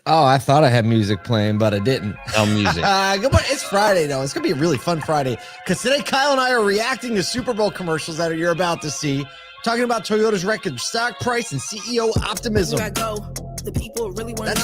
Oh, I thought I had music playing, but I didn't. No music. Good morning. It's Friday, though. It's going to be a really fun Friday because today Kyle and I are reacting to Super Bowl commercials that you're about to see, talking about Toyota's record stock price and CEO optimism. That's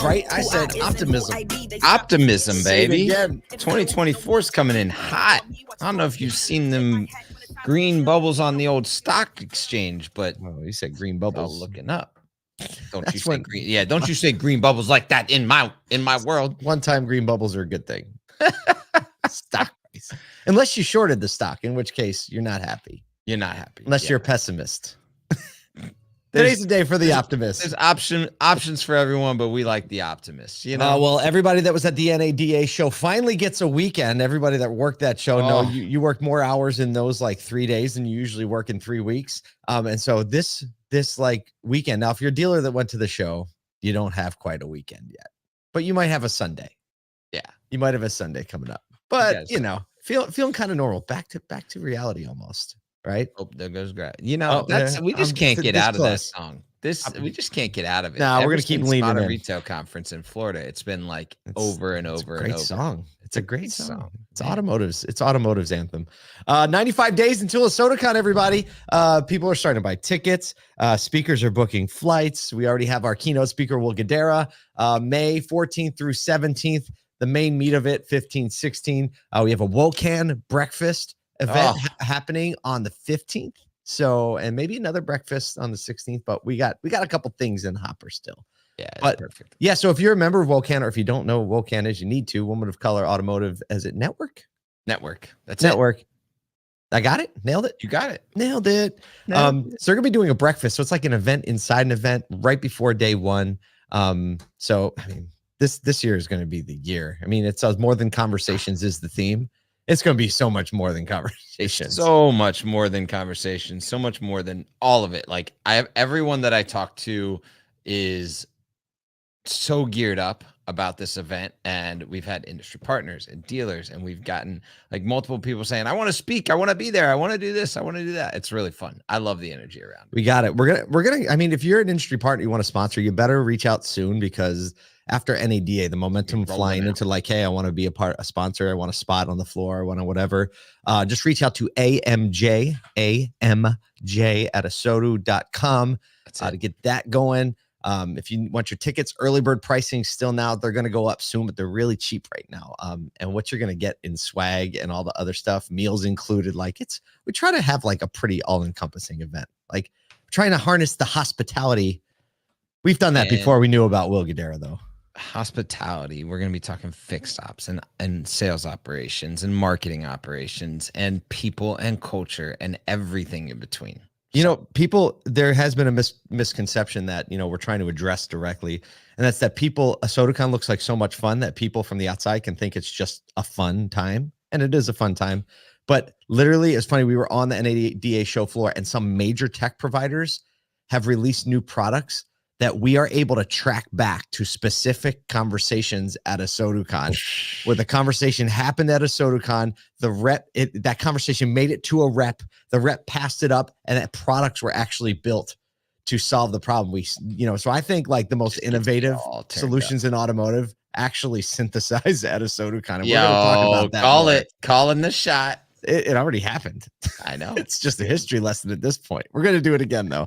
right. I said optimism. Optimism, baby. 2024 is coming in hot. I don't know if you've seen them green bubbles on the old stock exchange, but you said green all bubbles. looking up. Don't That's you say green? Yeah, don't you say green bubbles like that in my world. One-time green bubbles are a good thing. Stock price. Unless you shorted the stock, in which case you're not happy. You're not happy. Unless you're a pessimist. Today's the day for the optimist. There's options for everyone, but we like the optimists. You know. Well, everybody that was at the NADA show finally gets a weekend. Everybody that worked that show, no, you worked more hours in those like 3 days than you usually work in 3 weeks. And so this like weekend. Now, if you're a dealer that went to the show, you don't have quite a weekend yet, but you might have a Sunday. Yeah, you might have a Sunday coming up. But you know, feeling kind of normal, back to reality almost. Right? Oh, there goes Greg. You know, we just can't get out of this song. We just can't get out of it. No, we're gonna keep leaning in. Retail conference in Florida. It's been like over and over and over. Great song. It's a great song. It's automotive's. It's automotive's anthem. 95 days until a SodaCon, everybody. People are starting to buy tickets. Speakers are booking flights. We already have our keynote speaker, Will Guidara, May 14th through 17th. The main meat of it, 15, 16. We have a WOCAN breakfast event happening on the 15th. So, and maybe another breakfast on the 16th, but we got a couple things in hopper still. Yeah, but perfect. Yeah, so if you're a member of WOCAN, or if you don't know what WOCAN is, you need to. Woman of Color Automotive, is it Network? That's Network. I got it. Nailed it. You got it. Nailed it. So they're gonna be doing a breakfast. So it's like an event inside an event right before day one. So I mean, this year is going to be the year. I mean, it says more than conversations is the theme. It's going to be so much more than conversations. So much more than conversations. So much more than all of it. Like I have everyone that I talk to is so geared up about this event, and we've had industry partners and dealers, and we've gotten like multiple people saying, I want to speak, I want to be there, I want to do this, I want to do that. It's really fun. I love the energy around it. We got it. We're gonna I mean, if you're an industry partner you want to sponsor, you better reach out soon, because after NADA, the momentum flying into like, hey, I want to be a sponsor, I want a spot on the floor, I want to whatever. Just reach out to AMJ at asodu.com to get that going. If you want your tickets, early bird pricing still now. They're going to go up soon, but they're really cheap right now. And what you're going to get in swag and all the other stuff, meals included, like we try to have like a pretty all-encompassing event. Like trying to harness the hospitality. We've done that before we knew about Will Guidara, though. Hospitality. We're going to be talking fixed ops and sales operations and marketing operations and people and culture and everything in between. You know, there has been a misconception that, we're trying to address directly. And that's that a SodaCon looks like so much fun that people from the outside can think it's just a fun time. And it is a fun time. But literally, it's funny. We were on the NADA show floor, and some major tech providers have released new products that we are able to track back to specific conversations at a SodaCon, where the conversation happened at a SodaCon. That conversation made it to a rep. The rep passed it up, and that products were actually built to solve the problem. So I think like the most innovative solutions in automotive actually synthesize at a SodaCon. We're going to talk about that. Calling the shot. It already happened. I know. It's just a history lesson at this point. We're going to do it again, though.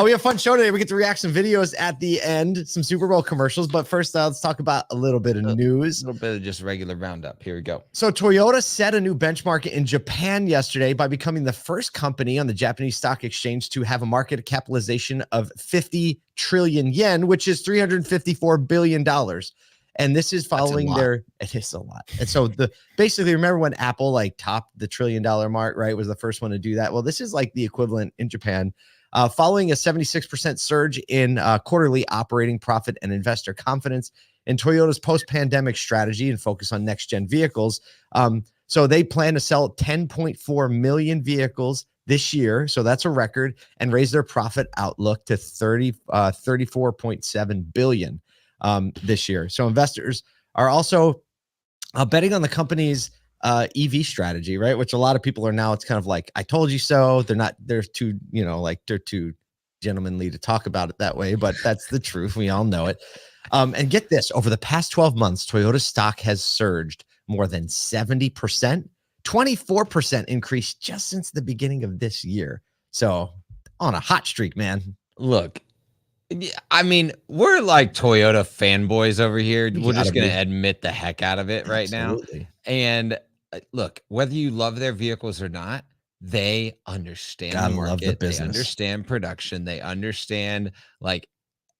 We have a fun show today. We get to react some videos at the end, some Super Bowl commercials. But first, let's talk about a little bit of news. A little bit of just regular roundup. Here we go. So Toyota set a new benchmark in Japan yesterday by becoming the first company on the Japanese stock exchange to have a market capitalization of 50 trillion yen, which is $354 billion. And this is following it is a lot. And so basically, remember when Apple like topped the $1 trillion mark, right? Was the first one to do that. Well, this is like the equivalent in Japan, following a 76% surge in quarterly operating profit and investor confidence in Toyota's post-pandemic strategy and focus on next-gen vehicles. So they plan to sell 10.4 million vehicles this year. So that's a record, and raise their profit outlook to 34.7 billion. This year. So investors are also betting on the company's EV strategy, right? Which a lot of people are now, it's kind of like, I told you so. They're too gentlemanly to talk about it that way, but that's the truth. We all know it. And get this, over the past 12 months, Toyota stock has surged more than 70%, 24% increase just since the beginning of this year. So on a hot streak, man. Look, I mean, we're like Toyota fanboys over here. You We're just gotta going be. to admit the heck out of it right now. Absolutely. And look, whether you love their vehicles or not, they understand Gotta the love the market. They business. understand production. They understand like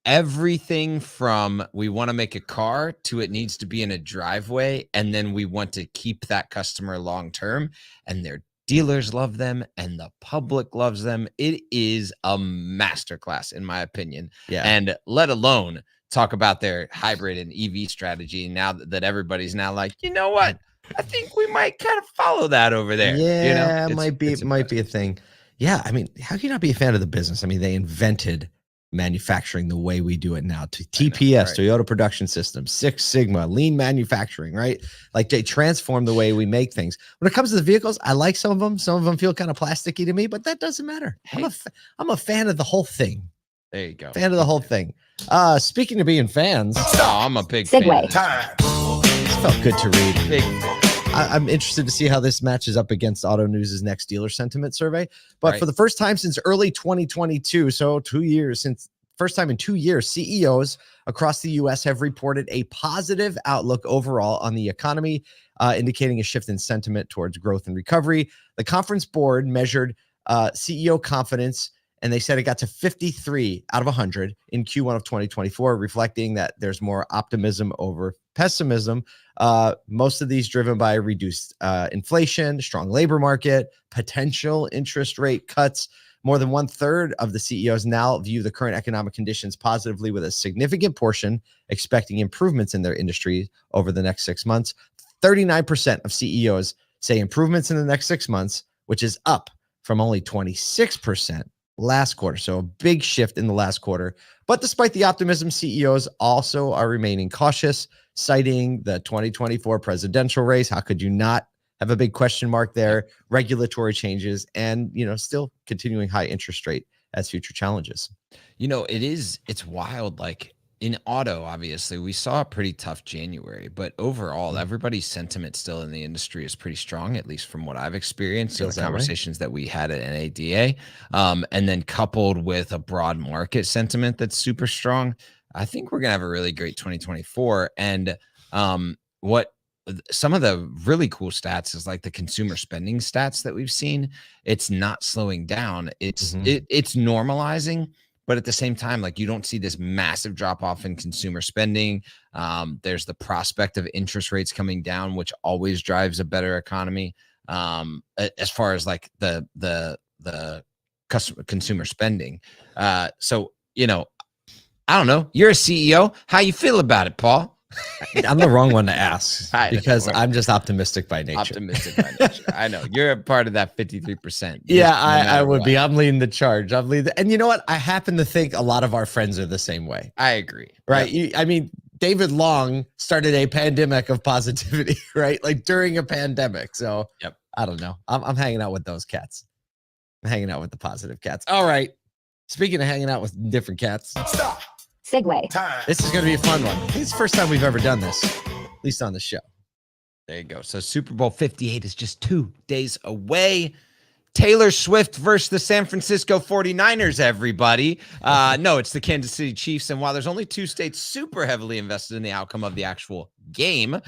everything from we want to make a car to it needs to be in a driveway, and then we want to keep that customer long term, and their dealers love them and the public loves them. It is a masterclass in my opinion. Yeah. And let alone talk about their hybrid and EV strategy now that everybody's now like, you know what, I think we might kind of follow that over there. Yeah, It's might be a impressive. thing. Yeah, I mean, how can you not be a fan of the business? I mean, they invented manufacturing the way we do it now. To TPS, right. Toyota Production System, Six Sigma, lean manufacturing, right? Like they transform the way we make things. When it comes to the vehicles, I like some of them. Some of them feel kind of plasticky to me, but that doesn't matter. Hey. I'm a fan of the whole thing. There you go. Fan of the whole thing. Speaking of being fans, I'm a big fan. This felt good to read. Big. I'm interested to see how this matches up against Auto News' next dealer sentiment survey. But for the first time since early 2022, so 2 years, first time in 2 years, CEOs across the U.S. have reported a positive outlook overall on the economy, indicating a shift in sentiment towards growth and recovery. The conference board measured CEO confidence, and they said it got to 53 out of 100 in Q1 of 2024, reflecting that there's more optimism over pessimism. Most of these driven by reduced inflation, strong labor market, potential interest rate cuts. More than 1/3 of the CEOs now view the current economic conditions positively, with a significant portion expecting improvements in their industry over the next 6 months. 39% of CEOs say improvements in the next 6 months, which is up from only 26% last quarter. So a big shift in the last quarter. But despite the optimism, CEOs also are remaining cautious, citing the 2024 presidential race. How could you not have a big question mark there? Regulatory changes and, still continuing high interest rate as future challenges. It's wild. Like in auto, obviously, we saw a pretty tough January, but overall, everybody's sentiment still in the industry is pretty strong, at least from what I've experienced in the conversations that we had at NADA. And then coupled with a broad market sentiment that's super strong, I think we're going to have a really great 2024. And what some of the really cool stats is like the consumer spending stats that we've seen. It's not slowing down. It's normalizing. But at the same time, like you don't see this massive drop off in consumer spending. There's the prospect of interest rates coming down, which always drives a better economy. As far as like the consumer spending. So I don't know. You're a CEO. How you feel about it, Paul? I'm the wrong one to ask because I'm just optimistic by nature. Optimistic by nature. I know you're a part of that 53%. Yeah, I would be. I'm leading the charge. And you know what? I happen to think a lot of our friends are the same way. I agree. Right. Yep. I mean, David Long started a pandemic of positivity, right? Like during a pandemic. So I don't know. I'm hanging out with those cats. I'm hanging out with the positive cats. All right. Speaking of hanging out with different cats. Stop. Segue. This is going to be a fun one. I think it's the first time we've ever done this, at least on the show. There you go. So Super Bowl 58 is just 2 days away. Taylor Swift versus the San Francisco 49ers, everybody. No, it's the Kansas City Chiefs. And while there's only 2 states super heavily invested in the outcome of the actual game,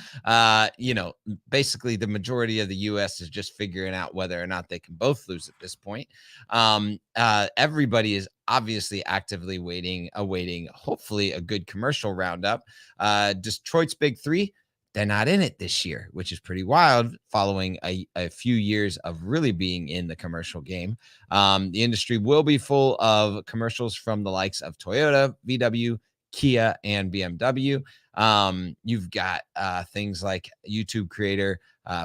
basically the majority of the U.S. is just figuring out whether or not they can both lose at this point. Everybody is obviously actively awaiting, hopefully, a good commercial roundup. Detroit's Big Three, they're not in it this year, which is pretty wild following a few years of really being in the commercial game. The industry will be full of commercials from the likes of Toyota, VW, Kia, and BMW. You've got things like YouTube creator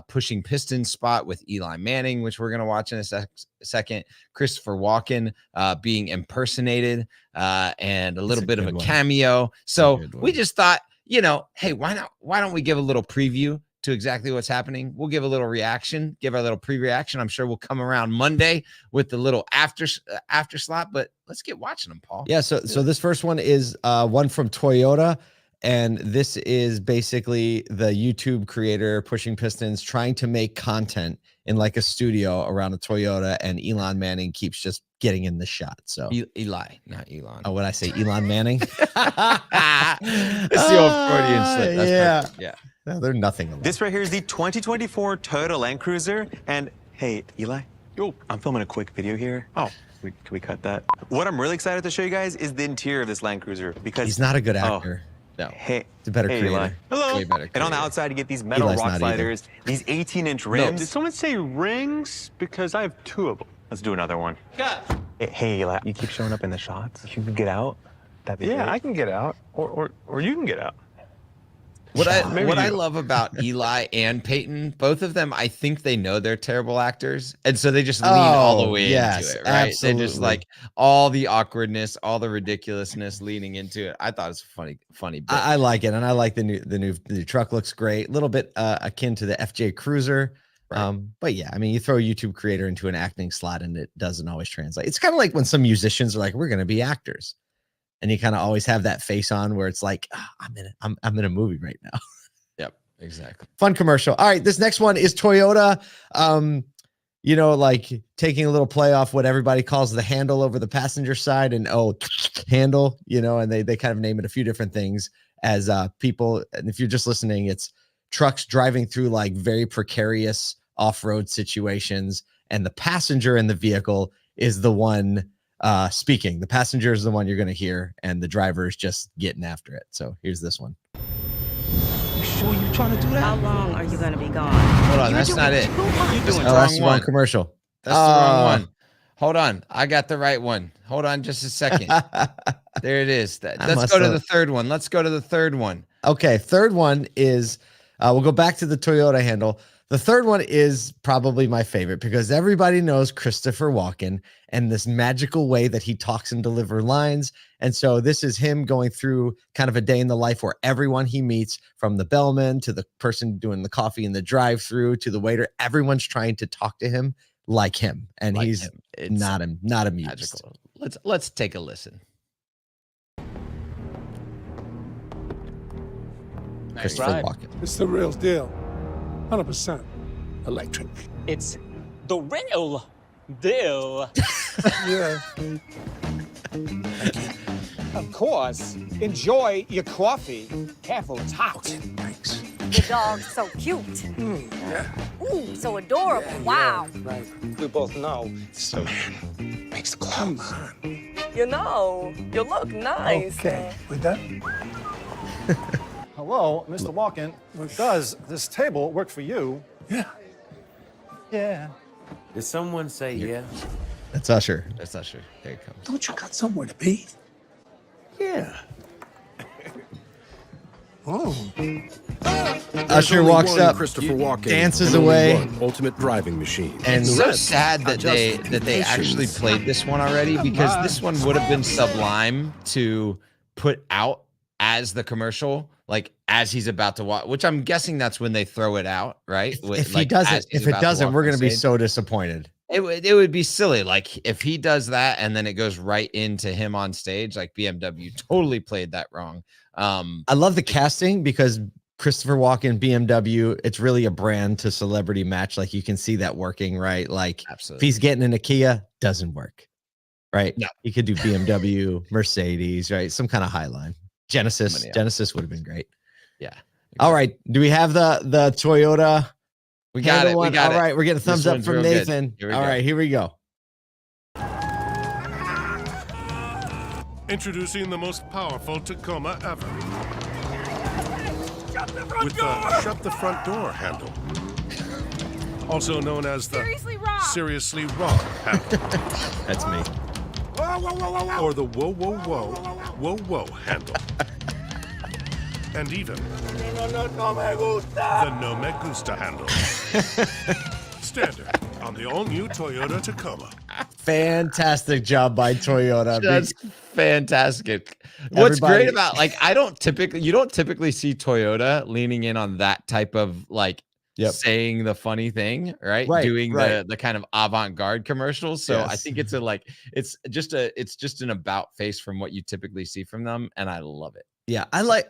Pushing Pistons spot with Eli Manning, which we're going to watch in a second. Christopher Walken being impersonated and a little bit of a cameo. So we just thought, hey, why don't we give a little preview to exactly what's happening. We'll give a little reaction, give our little pre-reaction. I'm sure we'll come around Monday with the little after slot, but let's get watching them, Paul. Yeah, so this first one is one from Toyota, and this is basically the YouTube creator Pushing Pistons trying to make content in like a studio around a Toyota, and Elon Manning keeps just getting in the shot. So Eli, not Elon. Oh, what I say, Elon Manning? It's the old Freudian slip. That's yeah. perfect. Yeah. No, they're nothing alike. This right here is the 2024 Toyota Land Cruiser. And hey, Eli, I'm filming a quick video here. Oh, can we cut that? What I'm really excited to show you guys is the interior of this Land Cruiser, because he's not a good actor. No. Hey, it's a better creator. Eli. Hello. Way better And on the creator. outside, you get these metal Eli's rock not either. sliders, these 18-inch rims. Did someone say rings? Because I have 2 of them. Let's do another one. Hey, Eli, you keep showing up in the shots. If you could get out, that'd be great. Yeah, I can get out, or you can get out. What Maybe I you. love about Eli and Peyton, both of them, I think they know they're terrible actors, and so they just lean all the way into it, right? They just absolutely. like all the awkwardness, all the ridiculousness leaning into it. I thought it was funny. Bit. I like it, and I like the new truck. Looks great, a little bit akin to the FJ Cruiser. Right. But yeah, I mean, you throw a YouTube creator into an acting slot, and it doesn't always translate. It's kind of like when some musicians are like, "We're going to be actors," and you kind of always have that face on where it's like, I'm in a movie right now. Yep, exactly. Fun commercial. All right, this next one is Toyota. You know, like taking a little play off what everybody calls the handle over the passenger side, and handle, you know, and they kind of name it a few different things as people. And if you're just listening, it's trucks driving through like very precarious off-road situations, and the passenger in the vehicle is the one speaking. The passenger is the one you're going to hear, and the driver is just getting after it. So here's this one. You sure you trying to do that? How long are you going to be gone? Hold on, that's not it. You're doing the That's wrong the wrong one. commercial. That's the wrong one. Hold on, I got the right one. Hold on, just a second. There it is. Let's go to the third one. Let's go to the third one. Okay, third one is we'll go back to the Toyota handle. The third one is probably my favorite because everybody knows Christopher Walken and this magical way that he talks and delivers lines. And so this is him going through kind of a day in the life where everyone he meets, from the bellman to the person doing the coffee in the drive-through to the waiter, everyone's trying to talk to him like him, and Like he's him. It's not amused. magical. Let's take a listen. Christopher Walken. It's the real deal. 100% electric. It's the real deal. Yeah. Of course. Enjoy your coffee. Careful, it's hot. Thanks. The dog's so cute. Yeah. Ooh, so adorable. Wow. Right. We both know. So, makes the clothes. You know, you look nice. Okay. With that? Hello, Mr. Walken. Does this table work for you? Yeah. Yeah. Did someone say yeah? That's Usher. That's not sure. There it comes. Don't you got somewhere to be? Yeah. Oh. Usher walks up, Christopher Walken, dances and only away, one ultimate driving machine. and It's so sad that they actually played this one already, because this one would have been sublime to put out as the commercial, like as he's about to walk, which I'm guessing that's when they throw it out, right? if he Like, doesn't, as he's if it about to doesn't, walk we're on going to be stage. so disappointed. It would be silly. Like if he does that and then it goes right into him on stage, like BMW totally played that wrong. I love the casting because Christopher Walken, BMW, it's really a brand to celebrity match. Like you can see that working, right? Like if Absolutely. he's getting in a Kia, doesn't work, right? No. He could do BMW, Mercedes, right? Some kind of high line. Genesis. Somebody else. Genesis would have been great. Yeah. All right. Do we have the Toyota? We got handle it. one? We got All it. right. We're getting a thumbs This up one's from real good. Nathan. Here we All go. right. Here we go. Introducing the most powerful Tacoma ever. With the shut the front door handle. Also known as the Seriously Wrong handle. That's me. Or the whoa, whoa, whoa, whoa, whoa handle. And even the No Me Gusta handle. Standard on the all-new Toyota Tacoma. fantastic job by Toyota. Just fantastic. What's great Everybody- about you don't typically see Toyota leaning in on that type of like Yep. saying the funny thing, right? Right, Doing right. the kind of avant-garde commercials. So I Yes. think it's just an about face from what you typically see from them, and I love it. Yeah, I like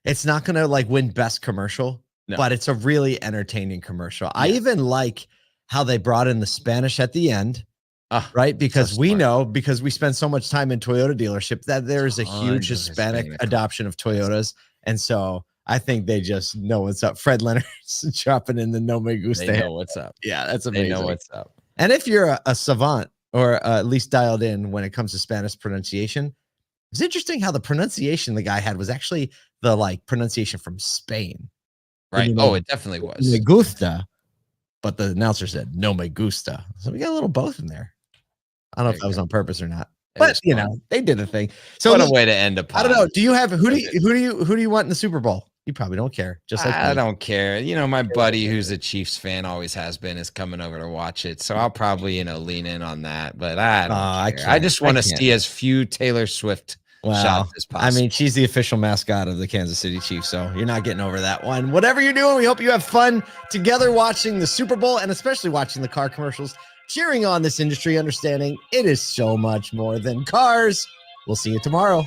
it's not gonna like win best commercial, No. but it's a really entertaining commercial. I Yeah. even like how they brought in the Spanish at the end, Ah, right? Because so we smart. know because we spend so much time in Toyota dealership that there is a huge Tons of Hispanic Hispanic. adoption of Toyotas, and so I think they just know what's up. Fred Leonard's dropping in the No Me Gusta. They know what's up. Yeah, that's They amazing. know what's up. And if you're a savant or at least dialed in when it comes to Spanish pronunciation, it's interesting how the pronunciation the guy had was actually the like pronunciation from Spain. Right. You Oh, know, it definitely Me was. gusta, but the announcer said no me gusta. So we got a little both in there. I don't know There if you that was go. on purpose or not, It but was you fun. know they did a thing. So What a look, way to end a I pod. don't know. Do you have who do So you want in the Super Bowl? You probably don't care. Just like I me. don't care. You know, my buddy who's a Chiefs fan always has been is coming over to watch it. So I'll probably, lean in on that. But I don't I care. I just can't. want I to can't. see as few Taylor Swift Wow. shots as possible. I mean, she's the official mascot of the Kansas City Chiefs, so you're not getting over that one. Whatever you're doing, we hope you have fun together watching the Super Bowl and especially watching the car commercials, cheering on this industry, understanding it is so much more than cars. We'll see you tomorrow.